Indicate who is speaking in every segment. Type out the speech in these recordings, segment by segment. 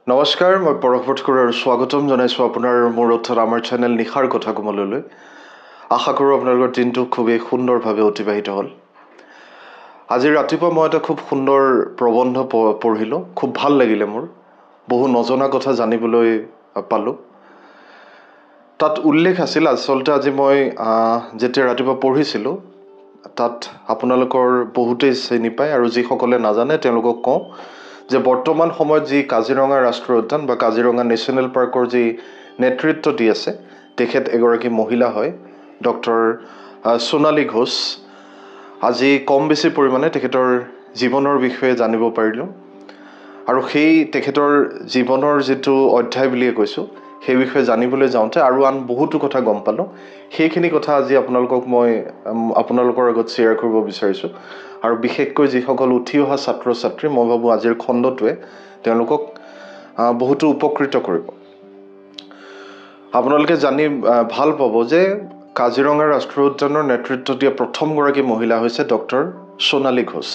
Speaker 1: নমস্কাৰ, মই পৰশ ভট্টকৰ আৰু স্বাগতম জনাইছোঁ আপোনাৰ মোৰ অৰ্থাৎ আমাৰ চেনেল নিশাৰ কথা কমললৈ। আশা কৰোঁ আপোনালোকৰ দিনটো খুবেই সুন্দৰভাৱে অতিবাহিত হ'ল। আজি ৰাতিপুৱা মই এটা খুব সুন্দৰ প্ৰবন্ধ পঢ়িলোঁ। খুব ভাল লাগিলে মোৰ। বহু নজনা কথা জানিবলৈ পালোঁ। তাত উল্লেখ আছিল, আচলতে আজি মই যেতিয়া ৰাতিপুৱা পঢ়িছিলোঁ, তাত আপোনালোকৰ বহুতেই চিনি পায় আৰু যিসকলে নাজানে তেওঁলোকক কওঁ যে বৰ্তমান সময়ত যি কাজিৰঙা ৰাষ্ট্ৰীয় উদ্যান বা কাজিৰঙা নেশ্যনেল পাৰ্কৰ যি নেতৃত্ব দি আছে, তেখেত এগৰাকী মহিলা হয়, ডক্টৰ সোণালী ঘোষ। আজি কম বেছি পৰিমাণে তেখেতৰ জীৱনৰ বিষয়ে জানিব পাৰিলোঁ আৰু সেই তেখেতৰ জীৱনৰ যিটো অধ্যায় বুলিয়ে কৈছোঁ, সেই বিষয়ে জানিবলৈ যাওঁতে আৰু আন বহুতো কথা গম পালোঁ। সেইখিনি কথা আজি মই আপোনালোকৰ আগত শ্বেয়াৰ কৰিব বিচাৰিছোঁ আৰু বিশেষকৈ যিসকল উঠি অহা ছাত্ৰ ছাত্ৰী, মই ভাবোঁ আজিৰ খণ্ডটোৱে তেওঁলোকক বহুতো উপকৃত কৰিব। আপোনালোকে জানি ভাল পাব যে কাজিৰঙা ৰাষ্ট্ৰীয় উদ্যানৰ নেতৃত্ব দিয়া প্ৰথমগৰাকী মহিলা হৈছে ডক্টৰ সোণালী ঘোষ।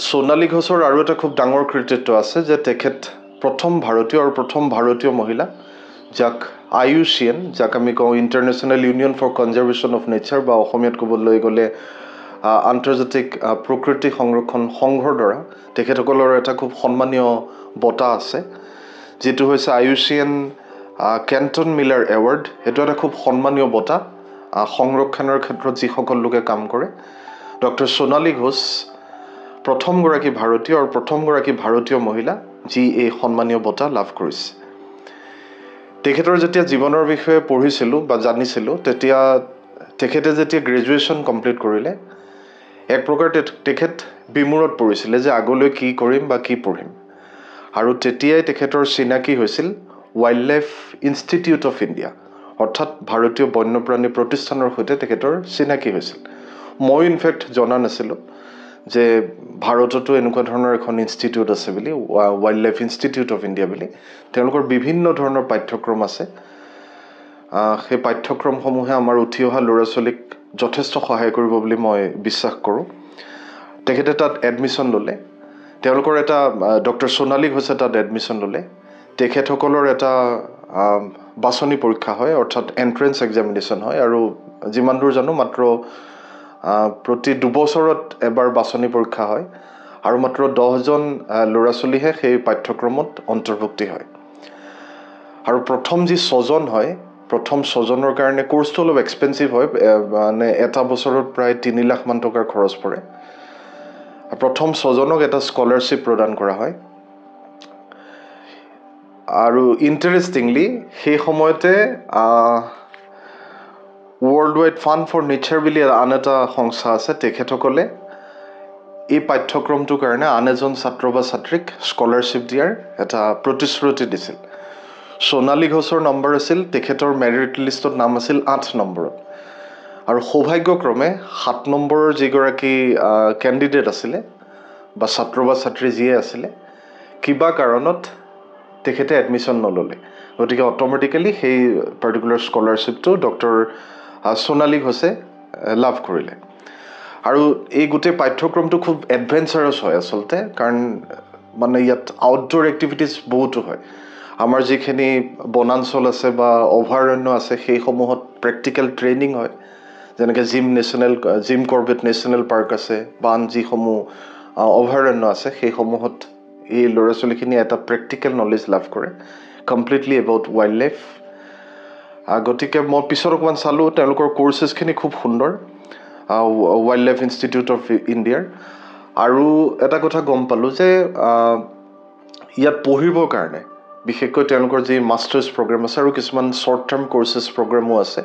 Speaker 1: সোণালী ঘোষৰ আৰু এটা খুব ডাঙৰ কৃতিত্ব আছে যে তেখেত প্ৰথম ভাৰতীয় মহিলা যাক IUCN, যাক আমি কওঁ international union for conservation of nature, বা অসমীয়াত ক'বলৈ গ'লে আন্তৰ্জাতিক প্ৰকৃতি সংৰক্ষণ সংঘৰ দ্বাৰা তেখেতসকলৰ এটা খুব সন্মানীয় বঁটা আছে, যিটো হৈছে IUCN কেণ্টন মিলাৰ এৱাৰ্ড। সেইটো এটা খুব সন্মানীয় বঁটা সংৰক্ষণৰ ক্ষেত্ৰত যিসকল লোকে কাম কৰে। ডক্টৰ সোণালী ঘোষ প্ৰথমগৰাকী ভাৰতীয় মহিলা যি এই সন্মানীয় বঁটা লাভ কৰিছে। তেখেতৰ যেতিয়া জীৱনৰ বিষয়ে পঢ়িছিলোঁ বা জানিছিলোঁ, তেতিয়া তেখেতে যেতিয়া গ্ৰেজুৱেশ্যন কমপ্লিট কৰিলে, এক প্ৰকাৰ তেখেত বিমূৰত পৰিছিলে যে আগলৈ কি কৰিম বা কি পঢ়িম। আৰু তেতিয়াই তেখেতৰ চিনাকি হৈছিল wild life institute of India, অৰ্থাৎ ভাৰতীয় বন্যপ্ৰাণী প্ৰতিষ্ঠানৰ সৈতে তেখেতৰ চিনাকি হৈছিল। মই ইনফেক্ট জনা নাছিলোঁ যে ভাৰততো এনেকুৱা ধৰণৰ এখন ইনষ্টিটিউট আছে বুলি, wild life institute of India বুলি। তেওঁলোকৰ বিভিন্ন ধৰণৰ পাঠ্যক্ৰম আছে। সেই পাঠ্যক্ৰমসমূহে আমাৰ উঠি অহা ল'ৰা ছোৱালীক যথেষ্ট সহায় কৰিব বুলি মই বিশ্বাস কৰোঁ। তেখেতে তাত এডমিশ্যন ল'লে। তেওঁলোকৰ এটা ডক্টৰ সোণালী ঘোষে তাত এডমিশ্যন ল'লে। তেখেতসকলৰ এটা বাছনি পৰীক্ষা হয়, অৰ্থাৎ এণ্ট্ৰেঞ্চ এক্সামিনেশ্যন হয়, আৰু যিমান দূৰ জানো মাত্ৰ প্ৰতি 2 বছৰত এবাৰ বাছনি পৰীক্ষা হয়, আৰু মাত্ৰ 10জন ল'ৰা ছোৱালীহে সেই পাঠ্যক্ৰমত অন্তৰ্ভুক্তি হয়। আৰু প্ৰথম যি 6জন হয়, প্ৰথম 6জনৰ কাৰণে কোৰ্চটো অলপ এক্সপেঞ্চিভ হয়, মানে এটা বছৰত প্ৰায় 3 লাখ মান টকাৰ খৰচ পৰে। প্ৰথম 6জনক এটা স্কলাৰশ্বিপ প্ৰদান কৰা হয়। আৰু ইণ্টাৰেষ্টিংলি সেই সময়তে world wide fund for nature বুলি আন এটা সংস্থা আছে, তেখেতসকলে এই পাঠ্যক্ৰমটোৰ কাৰণে আন এজন ছাত্ৰ বা ছাত্ৰীক স্কলাৰশ্বিপ দিয়াৰ এটা প্ৰতিশ্ৰুতি দিছিল। সোণালী ঘোষৰ নম্বৰ আছিল, তেখেতৰ মেৰিট লিষ্টত নাম আছিল 8 নম্বৰত। আৰু সৌভাগ্যক্ৰমে 7 নম্বৰৰ যিগৰাকী কেণ্ডিডেট আছিলে বা ছাত্ৰ বা ছাত্ৰী যিয়ে আছিলে, কিবা কাৰণত তেখেতে এডমিশ্যন নল'লে। গতিকে অট'মেটিকেলি সেই পাৰ্টিকুলাৰ স্কলাৰশ্বিপটো ডক্টৰ সোণালী ঘোষে লাভ কৰিলে। আৰু এই গোটেই পাঠ্যক্ৰমটো খুব এডভেঞ্চাৰাছ হয় আচলতে, কাৰণ মানে ইয়াত আউটডোৰ এক্টিভিটিজ বহুতো হয়। আমাৰ যিখিনি বনাঞ্চল আছে বা অভয়াৰণ্য আছে, সেইসমূহত প্ৰেক্টিকেল ট্ৰেইনিং হয়, যেনেকৈ জিম কৰ্বেট নেশ্যনেল পাৰ্ক আছে, বা আন যিসমূহ অভয়াৰণ্য আছে, সেইসমূহত এই ল'ৰা ছোৱালীখিনিয়ে এটা প্ৰেক্টিকেল নলেজ লাভ কৰে কমপ্লিটলি এবাউট ৱাইল্ড লাইফ। গতিকে মই পিছত অকণমান চালোঁ, তেওঁলোকৰ কোৰ্চেছখিনি খুব সুন্দৰ, ৱাইল্ড লাইফ ইনষ্টিটিউট অফ ইণ্ডিয়াৰ। আৰু এটা কথা গম পালোঁ যে ইয়াত পঢ়িবৰ কাৰণে বিশেষকৈ তেওঁলোকৰ যি মাষ্টাৰ্ছ প্ৰগ্ৰেম আছে আৰু কিছুমান শ্বৰ্ট টাৰ্ম কোৰ্চেছ প্ৰগ্ৰেমো আছে,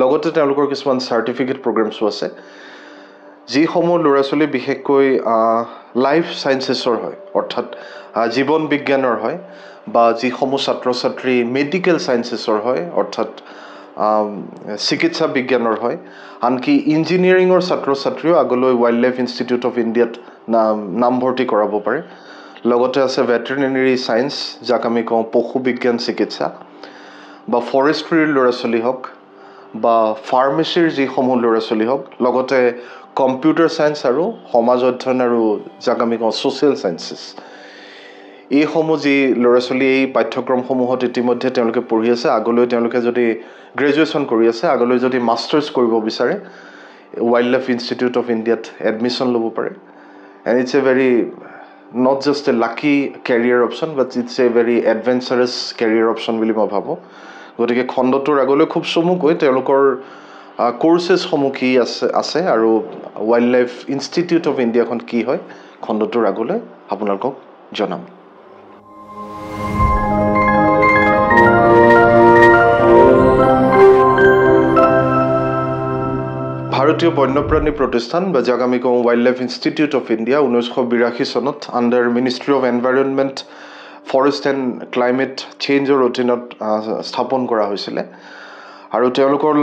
Speaker 1: লগতে তেওঁলোকৰ কিছুমান চাৰ্টিফিকেট প্ৰগ্ৰেমছো আছে, যিসমূহ ল'ৰা ছোৱালী বিশেষকৈ লাইফ ছায়েন্সেছৰ হয়, অৰ্থাৎ জীৱন বিজ্ঞানৰ হয়, বা যিসমূহ ছাত্ৰ ছাত্ৰী মেডিকেল ছায়েন্সেছৰ হয়, অৰ্থাৎ চিকিৎসা বিজ্ঞানৰ হয়, আনকি ইঞ্জিনিয়াৰিঙৰ ছাত্ৰ ছাত্ৰীও আগলৈ ৱাইল্ড লাইফ ইনষ্টিটিউট অফ ইণ্ডিয়াত নামভৰ্তি কৰাব পাৰে। লগতে আছে ভেটেৰিনেৰী ছায়েন্স, যাক আমি কওঁ পশু বিজ্ঞান চিকিৎসা, বা ফৰেষ্ট্ৰিৰ ল'ৰা ছোৱালী হওক, বা ফাৰ্মাচীৰ যিসমূহ ল'ৰা ছোৱালী হওক, লগতে কম্পিউটাৰ ছায়েন্স আৰু সমাজ অধ্যয়ন, আৰু যাক আমি কওঁ ছ'চিয়েল ছায়েন্সেছ, এইসমূহ যি ল'ৰা ছোৱালী এই পাঠ্যক্ৰমসমূহত ইতিমধ্যে তেওঁলোকে পঢ়ি আছে, আগলৈ তেওঁলোকে যদি গ্ৰেজুৱেশ্যন কৰি আছে, আগলৈ যদি মাষ্টাৰ্ছ কৰিব বিচাৰে, ৱাইল্ড লাইফ ইনষ্টিটিউট অফ ইণ্ডিয়াত এডমিশ্যন ল'ব পাৰে। And it's a very not just a lucky career option, but it's a very adventurous career option বুলি মই ভাবোঁ। গতিকে খণ্ডটোৰ আগলৈ খুব চমুকৈ তেওঁলোকৰ কোৰ্চেছসমূহ কি আছে আৰু ৱাইল্ড লাইফ ইনষ্টিটিউট অফ ইণ্ডিয়াখন কি হয়, খণ্ডটোৰ আগলৈ আপোনালোকক জনাম। ভাৰতীয় বন্যপ্ৰাণী প্ৰতিষ্ঠান বা যাক আমি কওঁ wildlife institute of India 1982 চনত under ministry of environment, forest and climate চেঞ্জৰ অধীনত স্থাপন কৰা হৈছিলে। আৰু তেওঁলোকৰ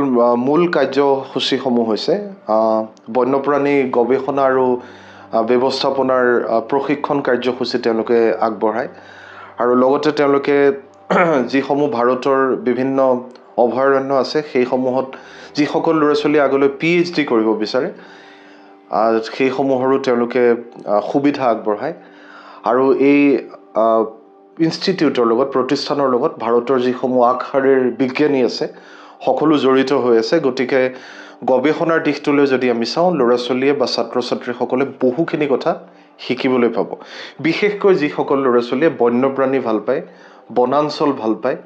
Speaker 1: মূল কাৰ্যসূচীসমূহ হৈছে বন্যপ্ৰাণী গৱেষণা আৰু ব্যৱস্থাপনাৰ প্ৰশিক্ষণ কাৰ্যসূচী তেওঁলোকে আগবঢ়ায়। আৰু লগতে তেওঁলোকে যিসমূহ ভাৰতৰ বিভিন্ন অভয়াৰণ্য আছে সেইসমূহত যিসকল ল'ৰা ছোৱালী আগলৈ PhD কৰিব বিচাৰে সেইসমূহৰো তেওঁলোকে সুবিধা আগবঢ়ায়। আৰু এই ইনষ্টিটিউটৰ লগত, প্ৰতিষ্ঠানৰ লগত ভাৰতৰ যিসমূহ আগশাৰীৰ বিজ্ঞানী আছে সকলো জড়িত হৈ আছে। গতিকে গৱেষণাৰ দিশটোলৈ যদি আমি চাওঁ, ল'ৰা ছোৱালীয়ে বা ছাত্ৰ ছাত্ৰীসকলে বহুখিনি কথা শিকিবলৈ পাব। বিশেষকৈ যিসকল ল'ৰা ছোৱালীয়ে বন্যপ্ৰাণী ভাল পায়, বনাঞ্চল ভাল পায়,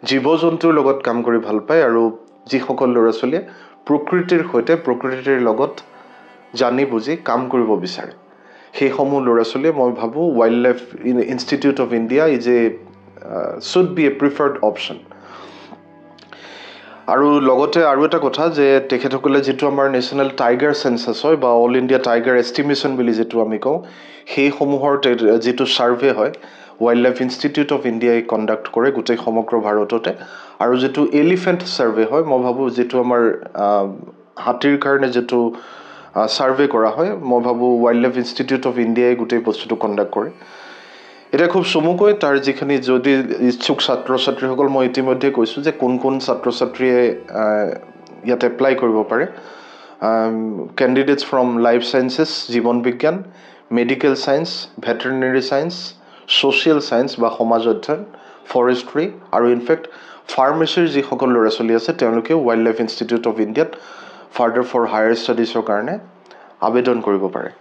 Speaker 1: জীৱ জন্তুৰ লগত কাম কৰি ভাল পায়, আৰু যিসকল ল'ৰা ছোৱালীয়ে প্ৰকৃতিৰ সৈতে, প্ৰকৃতিৰ লগত জানি বুজি কাম কৰিব বিচাৰে, সেইসমূহ ল'ৰা ছোৱালীয়ে মই ভাবোঁ wild life institute of India should B A preferred option. আৰু লগতে আৰু এটা কথা যে তেখেতসকলে যিটো আমাৰ নেশ্যনেল টাইগাৰ চেঞ্চাছ হয় বা অল ইণ্ডিয়া টাইগাৰ এষ্টিমেশ্যন বুলি যিটো আমি কওঁ, সেইসমূহৰ যিটো ছাৰ্ভে হয় ৱাইল্ড লাইফ ইনষ্টিটিউট অফ ইণ্ডিয়াই কণ্ডাক্ট কৰে গোটেই সমগ্ৰ ভাৰততে। আৰু যিটো এলিফেণ্ট ছাৰ্ভে হয়, মই ভাবোঁ যিটো আমাৰ হাতীৰ কাৰণে যিটো ছাৰ্ভে কৰা হয়, মই ভাবোঁ ৱাইল্ড লাইফ ইনষ্টিটিউট অফ ইণ্ডিয়াই গোটেই বস্তুটো কণ্ডাক্ট কৰে। এতিয়া খুব চমুকৈ তাৰ যিখিনি যদি ইচ্ছুক ছাত্ৰ ছাত্ৰীসকল, মই ইতিমধ্যে কৈছোঁ যে কোন কোন ছাত্ৰ ছাত্ৰীয়ে ইয়াত এপ্লাই কৰিব পাৰে। কেণ্ডিডেটছ ফ্ৰম লাইফ ছায়েন্সেছ, জীৱন বিজ্ঞান, medical science, veterinary science, social science বা সমাজ অধ্যয়ন, ফৰেষ্ট্ৰি, আৰু ইনফেক্ট ফাৰ্মাচীৰ যিসকল ল'ৰা ছোৱালী আছে তেওঁলোকেও ৱাইল্ড লাইফ ইনষ্টিটিউট অফ ইণ্ডিয়াত ফাৰ্ডাৰ ফৰ হায়াৰ ষ্টাডিজৰ কাৰণে আবেদন কৰিব পাৰে।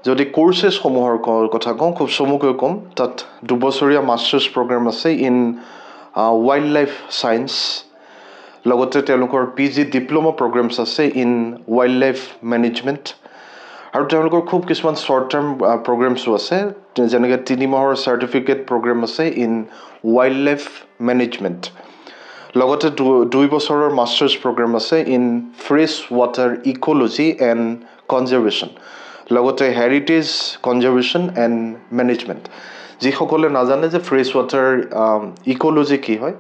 Speaker 1: যদি কোৰ্চেছসমূহৰ কথা কওঁ, খুব চমুকৈ ক'ম, তাত 2 বছৰীয়া মাষ্টাৰ্ছ প্ৰগ্ৰেম আছে ইন ৱাইল্ড লাইফ ছায়েন্স। লগতে তেওঁলোকৰ PG ডিপ্ল'মা প্ৰগ্ৰেমছ আছে ইন ৱাইল্ড লাইফ মেনেজমেণ্ট। আৰু তেওঁলোকৰ খুব কিছুমান শ্বৰ্ট টাৰ্ম প্ৰগ্ৰেমছো আছে, যেনেকৈ 3 মাহৰ চাৰ্টিফিকেট প্ৰগ্ৰেম আছে ইন ৱাইল্ড লাইফ মেনেজমেণ্ট। লগতে 2 বছৰৰ মাষ্টাৰ্ছ প্ৰগ্ৰেম আছে in fresh water ecology and conservation, লগতে হেৰিটেজ কনজাৰ্ভেশ্যন এণ্ড মেনেজমেণ্ট। যিসকলে নাজানে যে ফ্ৰেছ ৱাটাৰ ইক'লজি কি হয়,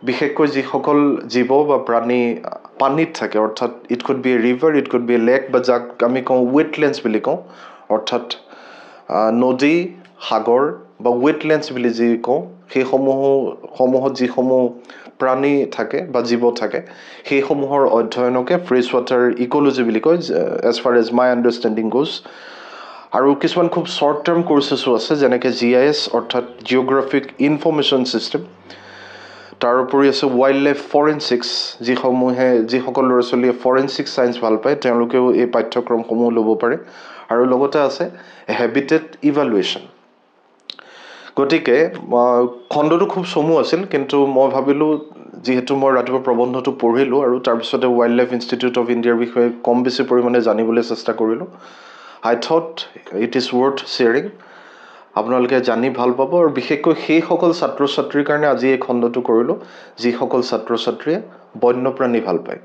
Speaker 1: বিশেষকৈ যিসকল জীৱ বা প্ৰাণী পানীত থাকে, অৰ্থাৎ it could B A river, it could B a lake, বা যাক আমি কওঁ ৱেটলেণ্ডছ বুলি কওঁ, অৰ্থাৎ নদী, সাগৰ বা ৱেটলেণ্ডছ বুলি যি কওঁ, সেইসমূহত যিসমূহ প্ৰাণী থাকে বা জীৱ থাকে, সেইসমূহৰ অধ্যয়নকে ফ্ৰেছ ৱাটাৰ ইক'লজি বুলি কয়, এজ ফাৰ এজ মাই আণ্ডাৰষ্টেণ্ডিং গোজ। আৰু কিছুমান খুব শ্বৰ্ট টাৰ্ম কোৰ্চেছো আছে, যেনেকৈ GIS অৰ্থাৎ জিঅ'গ্ৰাফিক ইনফৰ্মেশ্যন ছিষ্টেম। তাৰ উপৰি আছে ৱাইল্ড লাইফ ফৰেনচিক্স, যিসকল ল'ৰা ছোৱালীয়ে ফৰেনচিক ছায়েন্স ভাল পায় তেওঁলোকেও এই পাঠ্যক্ৰমসমূহ ল'ব পাৰে। আৰু লগতে আছে হেবিটেট ইভালুৱেশ্যন। গতিকে খণ্ডটো খুব চমু আছিল, কিন্তু মই ভাবিলোঁ যিহেতু মই ৰাতিপুৱা প্ৰবন্ধটো পঢ়িলোঁ আৰু তাৰপিছতে ৱাইল্ড লাইফ ইনষ্টিটিউট অফ ইণ্ডিয়াৰ বিষয়ে কম বেছি পৰিমাণে জানিবলৈ চেষ্টা কৰিলোঁ। I thought it is worth sharing. আপোনালোকে জানি ভাল পাব, আৰু বিশেষকৈ সেইসকল ছাত্ৰ ছাত্ৰীৰ কাৰণে আজি এই খণ্ডটো কৰিলোঁ যিসকল ছাত্ৰ ছাত্ৰীয়ে বন্যপ্ৰাণী ভাল পায়,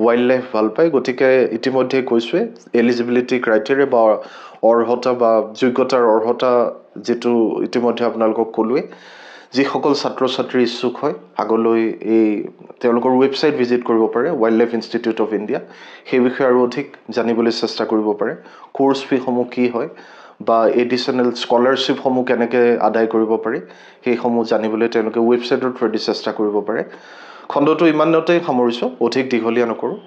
Speaker 1: ৱাইল্ড লাইফ ভাল পায়। গতিকে ইতিমধ্যে কৈছোঁৱে এলিজিবিলিটি ক্ৰাইটেৰিয়া বা অৰ্হতা বা যোগ্যতাৰ অৰ্হতা যিটো ইতিমধ্যে আপোনালোকক ক'লোৱে। যিসকল ছাত্ৰ ছাত্ৰী ইচ্ছুক হয় আগলৈ তেওঁলোকৰ ৱেবছাইট ভিজিট কৰিব পাৰে, wild life institute of India, সেই বিষয়ে আৰু অধিক জানিবলৈ চেষ্টা কৰিব পাৰে। কোৰ্চ ফিসমূহ কি হয় বা এডিশ্যনেল স্কলাৰশ্বিপসমূহ কেনেকৈ আদায় কৰিব পাৰি, সেইসমূহ জানিবলৈ তেওঁলোকে ৱেবছাইটৰ থ্ৰুদি চেষ্টা কৰিব পাৰে। খণ্ডটো ইমানতেই সামৰিছোঁ, অধিক দীঘলীয়া নকৰোঁ।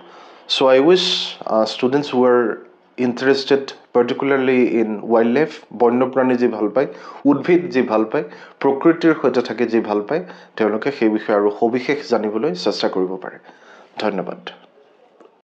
Speaker 1: So' I wish students who are interested particularly in wildlife, বন্যপ্ৰাণী যি ভাল পায়, উদ্ভিদ যি ভাল পায়, প্ৰকৃতিৰ সৈতে থাকি যি ভাল পায়, তেওঁলোকে সেই বিষয়ে আৰু সবিশেষ জানিবলৈ চেষ্টা কৰিব পাৰে। ধন্যবাদ।